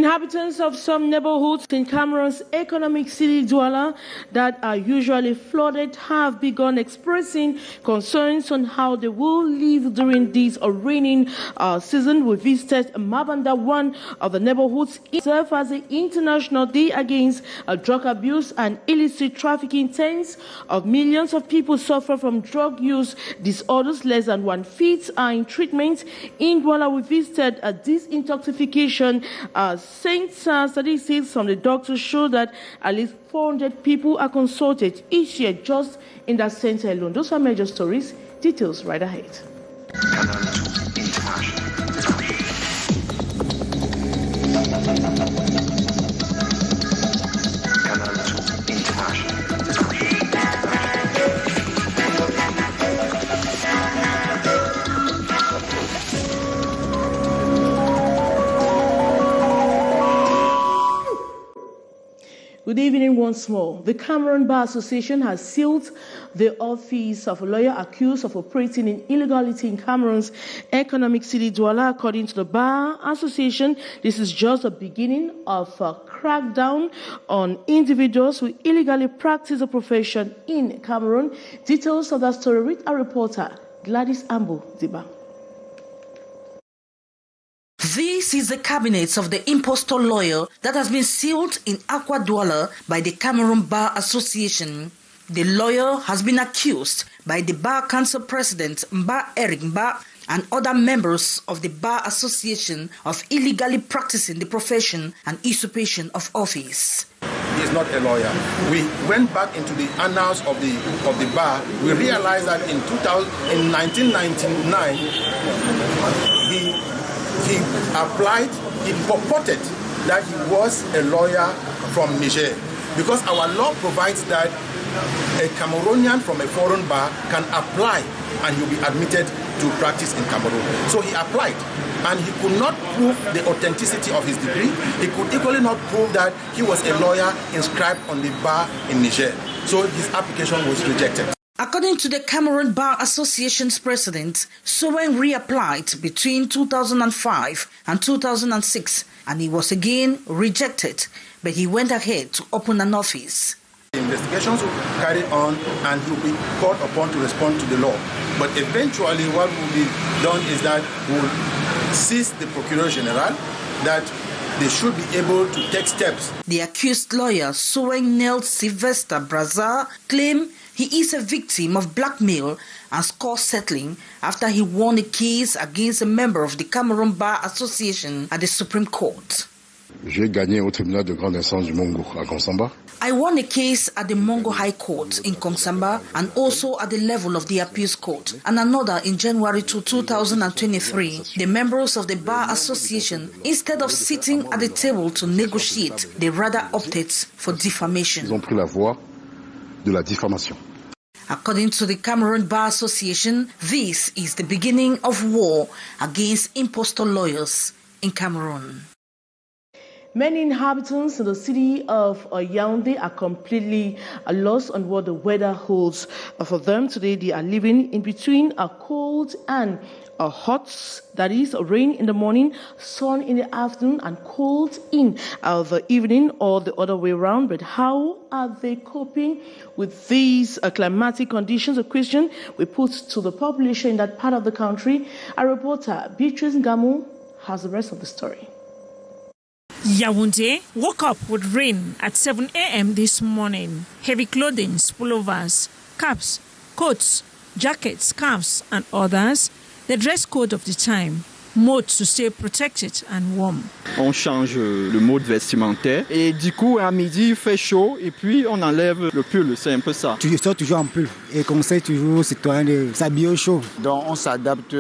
Inhabitants of some neighborhoods in Cameroon's economic city Douala that are usually flooded have begun expressing concerns on how they will live during this raining season. We visited Mabanda, one of the neighborhoods, serve as the International Day Against Drug Abuse and Illicit Trafficking. Tens of millions of people suffer from drug use disorders. Less than 1/5 are in treatment. In Douala, we visited a disintoxication statistics from the doctors show that at least 400 people are consulted each year just in that center alone. Those are major stories. Details right ahead. Good evening once more. The Cameroon Bar Association has sealed the office of a lawyer accused of operating in illegality in Cameroon's economic city Douala. According to the Bar Association, this is just the beginning of a crackdown on individuals who illegally practice a profession in Cameroon. Details of that story with our reporter, Gladys Ambo Diba. This is the cabinet of the Imposter Lawyer that has been sealed in Akwa Douala by the Cameroon Bar Association. The lawyer has been accused by the Bar Council President Mba Eric Mba and other members of the Bar Association of illegally practicing the profession and usurpation of office. He is not a lawyer. We went back into the annals of the bar. We realized that in 1999, he applied, he purported that he was a lawyer from Niger, because our law provides that a Cameroonian from a foreign bar can apply and he'll be admitted to practice in Cameroon. So he applied, and he could not prove the authenticity of his degree. He could equally not prove that he was a lawyer inscribed on the bar in Niger. So his application was rejected. According to the Cameroon Bar Association's president, Sowen reapplied between 2005 and 2006, and he was again rejected, but he went ahead to open an office. The investigations will carry on, and he will be called upon to respond to the law. But eventually what will be done is that we will seize the Procureur General, that they should be able to take steps. The accused lawyer, Sowen Nel Sylvester Brazza, claimed he is a victim of blackmail and score settling after he won a case against a member of the Cameroon Bar Association at the Supreme Court. J'ai gagné au tribunal de grande instance du Mongo à Konsamba. I won a case at the Mongo High Court in Konsamba and also at the level of the Appeals Court, and another in January 2023. The members of the Bar Association, instead of sitting at the table to negotiate, they rather opted for defamation. Ils ont pris la voie de la diffamation. According to the Cameroon Bar Association, this is the beginning of war against impostor lawyers in Cameroon. Many inhabitants in the city of Yaoundé are completely lost on what the weather holds for them. Today they are living in between a cold and a hot, that is rain in the morning, sun in the afternoon, and cold in the evening, or the other way around. But how are they coping with these climatic conditions? A question we put to the population in that part of the country. Our reporter Beatrice Ngamu has the rest of the story. Yaoundé woke up with rain at 7 a.m. this morning. Heavy clothing, pullovers, caps, coats, jackets, scarves, and others. The dress code of the time, mode to stay protected and warm. On change le mode vestimentaire et du coup à midi il fait chaud et puis on enlève le pull, c'est un peu ça. Tu sors toujours en pull et conseille toujours aux citoyens de s'habiller au chaud. Donc on s'adapte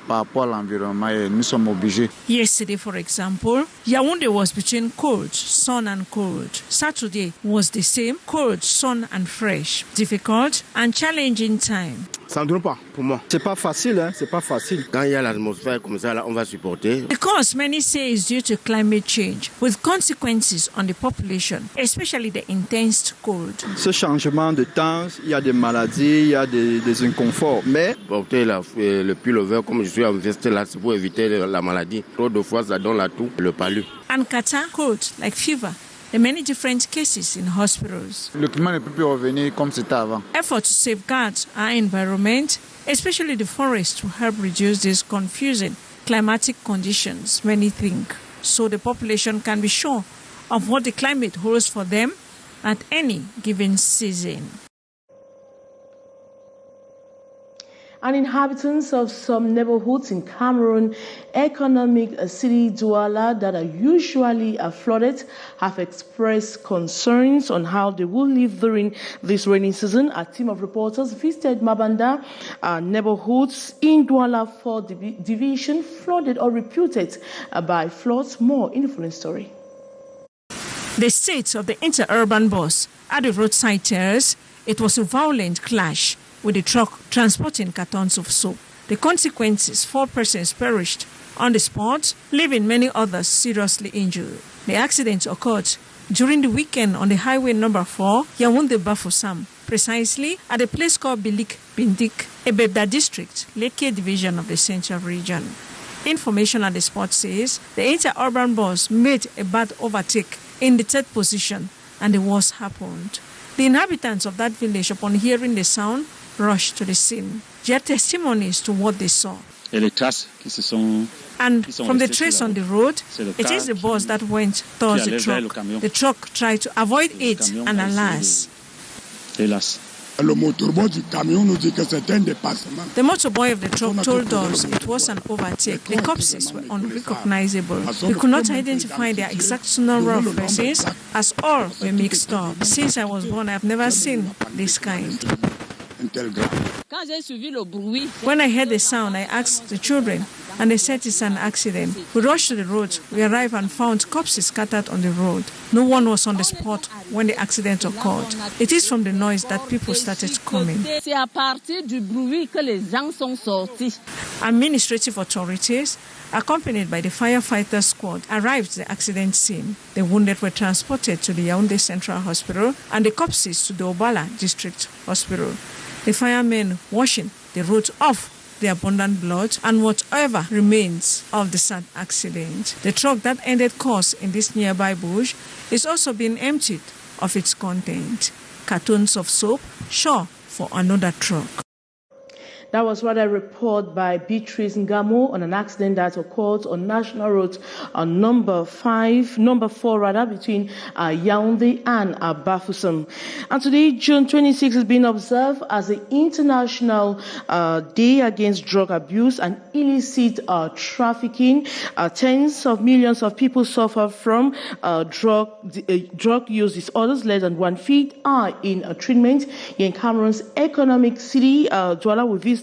par rapport à l'environnement et nous sommes obligés. Yesterday, for example, Yaoundé was between cold, sun and cold. Saturday was the same, cold, sun and fresh. Difficult and challenging time. Ça ne donne pas pour moi. C'est pas facile, hein, c'est pas facile. Quand il y a l'atmosphère comme ça, là, on va supporter. Because many say it's due to climate change, with consequences on the population, especially the intense cold. Ce changement de temps, il y a des maladies, il y a des inconforts, mais porter le pull vert comme je suis en veste là, c'est pour éviter la maladie. Trop de fois, ça donne la toux, le palu. and catarrh, cold like fever. There are many different cases in hospitals. Le climat ne peut plus revenir comme c'était avant. Efforts to safeguard our environment, especially the forest, to help reduce these confusing climatic conditions, many think, so the population can be sure of what the climate holds for them at any given season. And inhabitants of some neighborhoods in Cameroon, economic city Douala that are usually flooded, have expressed concerns on how they will live during this rainy season. A team of reporters visited Mabanda neighborhoods in Douala for division flooded or reputed by floods. More in the following story. The state of the inter-urban bus at the roadside terrace, it was a violent clash with the truck transporting cartons of soap. The consequences, 4 persons perished on the spot, leaving many others seriously injured. The accident occurred during the weekend on the highway number 4, Yaoundé-Bafoussam, precisely at a place called Bindik, Ebebda district, Leke division of the Central region. Information at the spot says the inter-urban bus made a bad overtake in the 3rd position and the worst happened. The inhabitants of that village, upon hearing the sound, rushed to the scene. Their testimonies to what they saw. And from the trace on the road, it is the bus that went towards the truck. The truck tried to avoid it, and alas. The motorboy of the truck told us it was an overtake. The corpses were unrecognizable. We could not identify their exact number of persons as all were mixed up. Since I was born, I have never seen this kind. When I heard the sound, I asked the children, and they said it's an accident. We rushed to the road. We arrived and found corpses scattered on the road. No one was on the spot when the accident occurred. It is from the noise that people started coming. Administrative authorities, accompanied by the firefighter squad, arrived at the accident scene. The wounded were transported to the Yaoundé Central Hospital and the corpses to the Obala District Hospital. The firemen washing the road off the abundant blood and whatever remains of the sad accident. The truck that ended course in this nearby bush is also being emptied of its content. Cartons of soap, sure for another truck. That was rather a report by Beatrice Ngamo on an accident that occurred on National Road on number 4 between Yaoundé and Bafoussam. And today, June 26 is being observed as the International Day Against Drug Abuse and Illicit Trafficking. Tens of millions of people suffer from drug use disorders. Less than 1/5 are in treatment. In Cameroon's economic city, Douala, we visited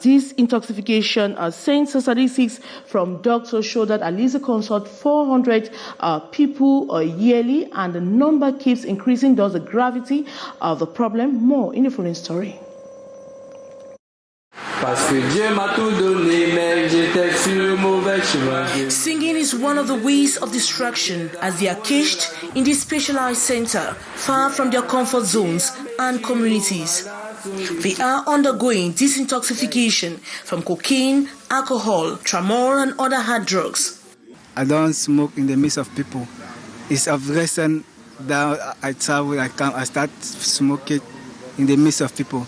this intoxication center. Statistics from doctors show that at least consult 400 people yearly, and the number keeps increasing. Thus, the gravity of the problem. More in the following story. Singing is one of the ways of distraction as they are caged in this specialized center, far from their comfort zones and communities. They are undergoing disintoxication from cocaine, alcohol, tramadol, and other hard drugs. I don't smoke in the midst of people. It's of recent that I travel, I start smoking in the midst of people.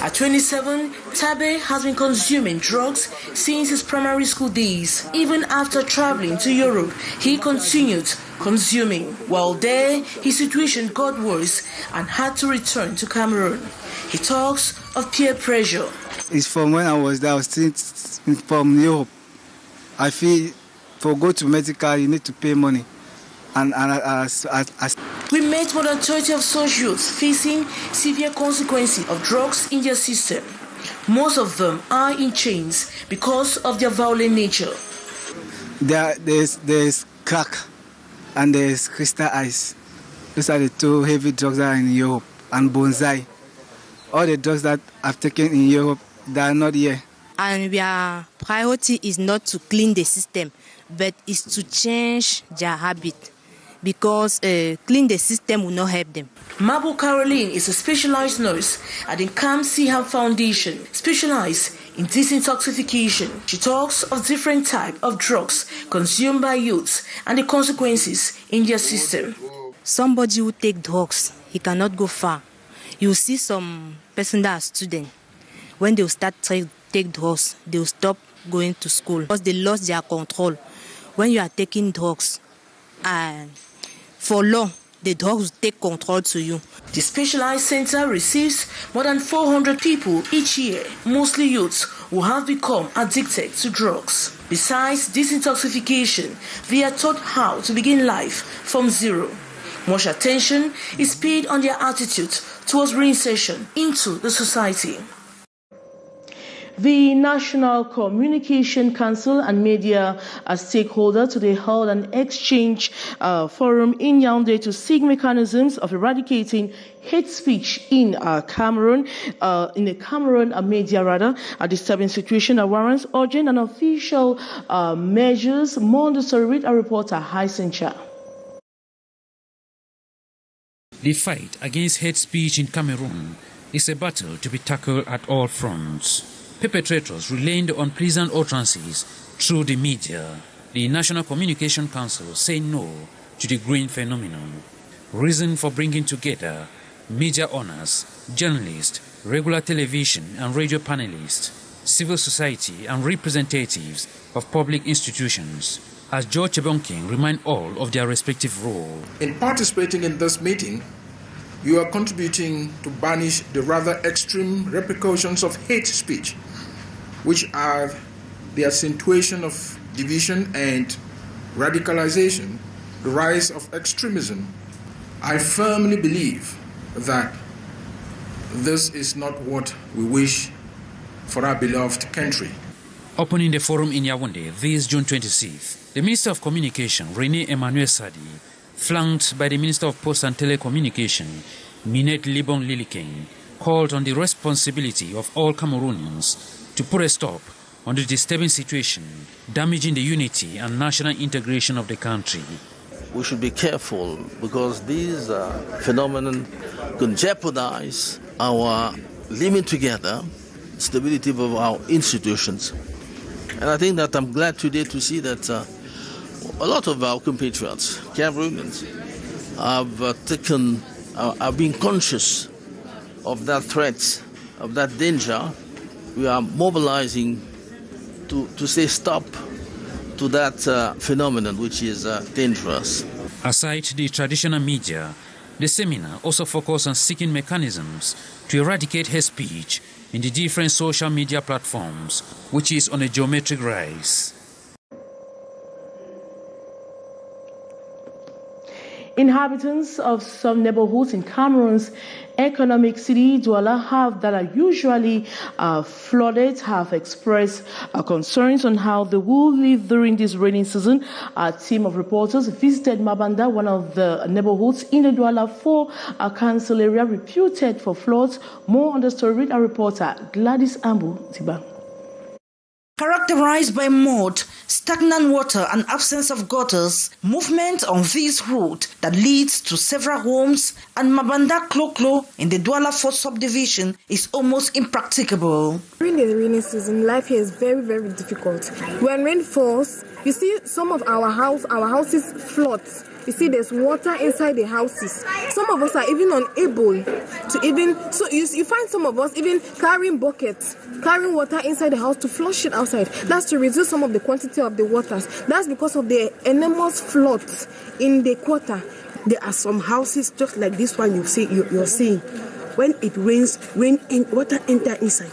At 27, Tabe has been consuming drugs since his primary school days. Even after traveling to Europe, he continued consuming. While there, his situation got worse and had to return to Cameroon. He talks of peer pressure. It's from when I was there, I was still from Europe. I feel for go to medical, you need to pay money. We met more than 30 of such youths facing severe consequences of drugs in their system. Most of them are in chains because of their violent nature. There's crack and there's crystal ice. Those are the 2 heavy drugs that are in Europe, and bonsai. All the drugs that I've taken in Europe, they are not here. And their priority is not to clean the system, but is to change their habit. because clean the system will not help them. Mabu Caroline is a specialized nurse at the Cam Siham Foundation, specialized in detoxification. She talks of different types of drugs consumed by youths and the consequences in their system. Somebody who take drugs, he cannot go far. You see some person that are student, when they will start take drugs, they will stop going to school because they lost their control. When you are taking drugs, for long, the drugs will take control to you. The specialized center receives more than 400 people each year, mostly youths who have become addicted to drugs. Besides detoxification, they are taught how to begin life from zero. Much attention is paid on their attitude towards reinsertion into the society. The National Communication Council and media stakeholders today held an exchange forum in Yaoundé to seek mechanisms of eradicating hate speech in Cameroon. In the Cameroon media, a disturbing situation that warrants urgent and official measures. More on the story with our reporter Haisencha. The fight against hate speech in Cameroon is a battle to be tackled at all fronts. Perpetrators relaying the unpleasant utterances through the media. The National Communication Council say no to the growing phenomenon. Reason for bringing together media owners, journalists, regular television and radio panelists, civil society and representatives of public institutions, as George Ebonking remind all of their respective role. In participating in this meeting, you are contributing to banish the rather extreme repercussions of hate speech, which are the accentuation of division and radicalization, the rise of extremism. I firmly believe that this is not what we wish for our beloved country. Opening the forum in Yaoundé this June 26th, the Minister of Communication, René Emmanuel Sadi, flanked by the Minister of Post and Telecommunication, Minette Libon Liliking, called on the responsibility of all Cameroonians to put a stop on the disturbing situation, damaging the unity and national integration of the country. We should be careful because these phenomena can jeopardize our living together, stability of our institutions. And I think that I'm glad today to see that a lot of our compatriots, Cameroonians, have been conscious of that threat, of that danger. We are mobilizing to say stop to that phenomenon which is dangerous. Aside the traditional media, the seminar also focused on seeking mechanisms to eradicate hate speech in the different social media platforms, which is on a geometric rise. Inhabitants of some neighborhoods in Cameroon's economic city, Douala, that are usually flooded, have expressed concerns on how they will live during this rainy season. A team of reporters visited Mabanda, one of the neighborhoods in the Douala 4 council area reputed for floods. More on the story with our reporter Gladys Ambu Tiba. Characterized by mud, stagnant water and absence of gutters, movement on this route that leads to several homes and Mabanda Kloklo in the Douala 4 subdivision is almost impracticable. During the rainy season, life here is very, very difficult. When rain falls, you see some of our houses flood. You see there's water inside the houses. Some of us are even unable to so you find some of us even carrying buckets, carrying water inside the house to flush it outside. That's to reduce some of the quantity of the waters. That's because of the enormous floods in the quarter. There are some houses just like this one you're seeing. When it rains, water enter inside.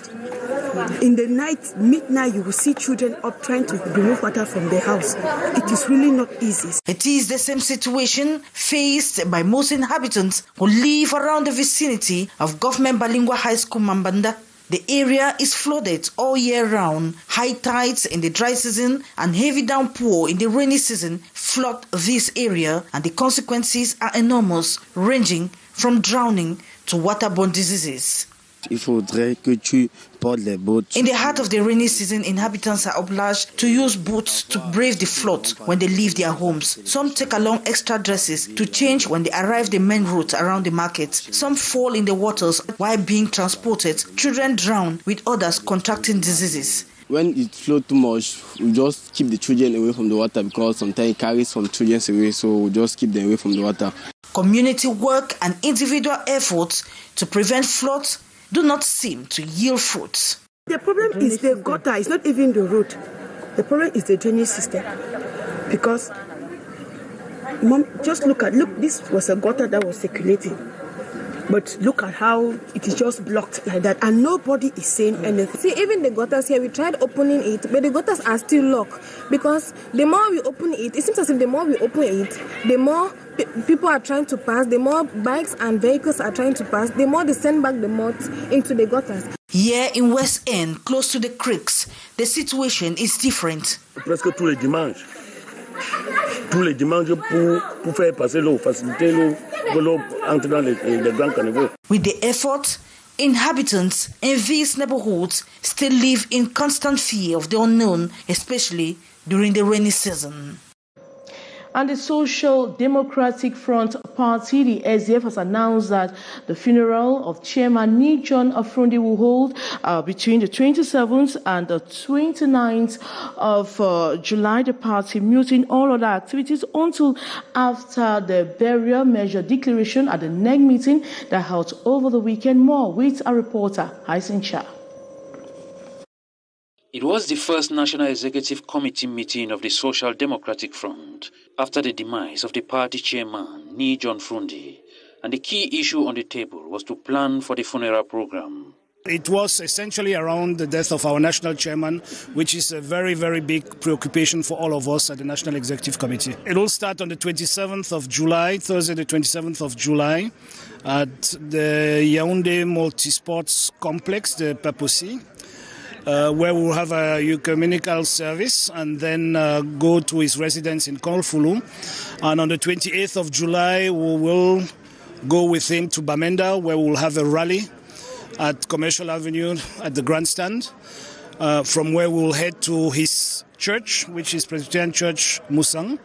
In the night, midnight, you will see children up trying to remove water from the house. It is really not easy. It is the same situation faced by most inhabitants who live around the vicinity of Government Bilingual High School Mabanda. The area is flooded all year round. High tides in the dry season and heavy downpour in the rainy season flood this area, and the consequences are enormous, ranging from drowning to waterborne diseases. Il faudrait que tu portes les bottes. In the heart of the rainy season, inhabitants are obliged to use boots to brave the flood when they leave their homes. Some take along extra dresses to change when they arrive the main route around the market. Some fall in the waters while being transported. Children drown, with others contracting diseases. When it flows too much, we just keep the children away from the water because sometimes it carries some children away, so we just keep them away from the water. Community work and individual efforts to prevent floods do not seem to yield fruits. The problem is the gutter, it's not even the road. The problem is the drainage system. Because, Mom, just look, this was a gutter that was circulating. But look at how it is just blocked like that, and nobody is saying anything. See, even the gutters here, we tried opening it, but the gutters are still locked. Because the more we open it, it seems as if the more we open it, the more people are trying to pass, the more bikes and vehicles are trying to pass, the more they send back the mud into the gutters. Here in West End, close to the creeks, the situation is different. Presque tous les dimanches pour faire passer l'eau, faciliter l'eau, que l'eau entre dans les grands caniveaux. With the effort, inhabitants in these neighborhoods still live in constant fear of the unknown, especially during the rainy season. And the Social Democratic Front Party, the SDF, has announced that the funeral of Chairman Ni John Afrondi will hold between the 27th and the 29th of July. The party muting all other activities until after the burial measure declaration at the NEG meeting that held over the weekend. More with our reporter, Hysen Shah. It was the first National Executive Committee meeting of the Social Democratic Front after the demise of the party chairman, Ni John Frundi, and the key issue on the table was to plan for the funeral program. It was essentially around the death of our national chairman, which is a very, very big preoccupation for all of us at the National Executive Committee. It will start on the 27th of July, Thursday the 27th of July, at the Yaoundé Multisports Complex, the Paposi, where we'll have a ecumenical service and then go to his residence in Kolfulu. And on the 28th of July, we will go with him to Bamenda, where we'll have a rally at Commercial Avenue at the grandstand, from where we'll head to his church, which is Presbyterian Church Musang,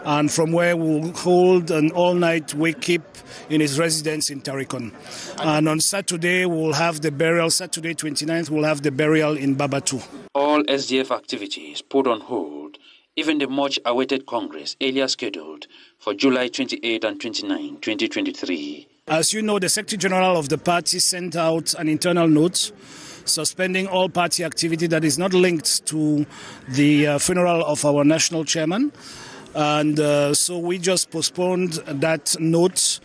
and from where we'll hold an all-night wake-keep in his residence in Tarikon. And on Saturday, we'll have the burial. Saturday 29th, we'll have the burial in Babatu. All SDF activities put on hold, even the much-awaited Congress earlier scheduled for July 28 and 29, 2023. As you know, the Secretary General of the party sent out an internal note suspending all party activity that is not linked to the funeral of our national chairman. And so we just postponed that note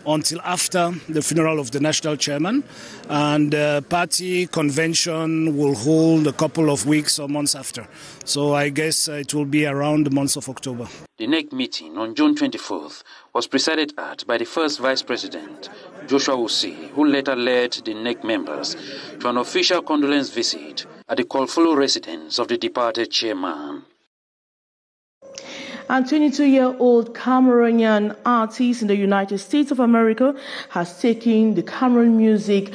until after the funeral of the national chairman. And the party convention will hold a couple of weeks or months after. So I guess it will be around the month of October. The NEC meeting on June 24th was presided at by the first Vice President, Joshua Usi, who later led the NEC members to an official condolence visit at the Kolfulu residence of the departed chairman. And 22-year-old Cameroonian artist in the United States of America has taken the Cameroon music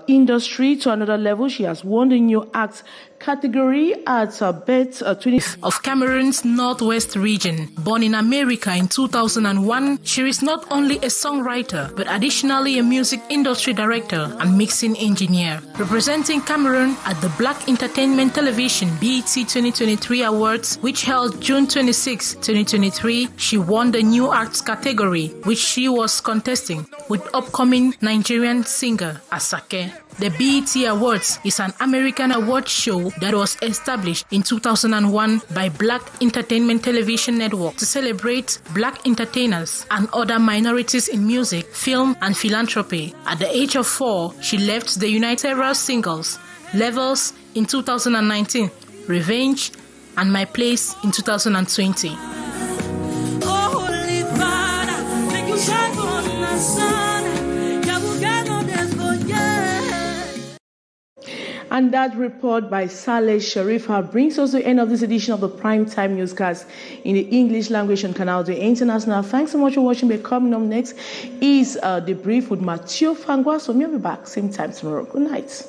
industry to another level. She has won the New Act category at Bet 20 of Cameroon's Northwest region. Born in America in 2001, she is not only a songwriter, but additionally a music industry director and mixing engineer. Representing Cameroon at the Black Entertainment Television BET 2023 Awards, which held June 26, 2023, she won the New Arts category, which she was contesting with upcoming Nigerian singer Asake. The BET Awards is an American award show that was established in 2001 by Black Entertainment Television Network to celebrate Black entertainers and other minorities in music, film, and philanthropy. At the age of 4, she left the United several singles, Levels in 2019, Revenge, and My Place in 2020. And that report by Saleh Sharifa brings us to the end of this edition of the Primetime Newscast in the English language on Canal International. Thanks so much for watching. But coming up next is the brief with Mathieu Fangwa. So we'll be back same time tomorrow. Good night.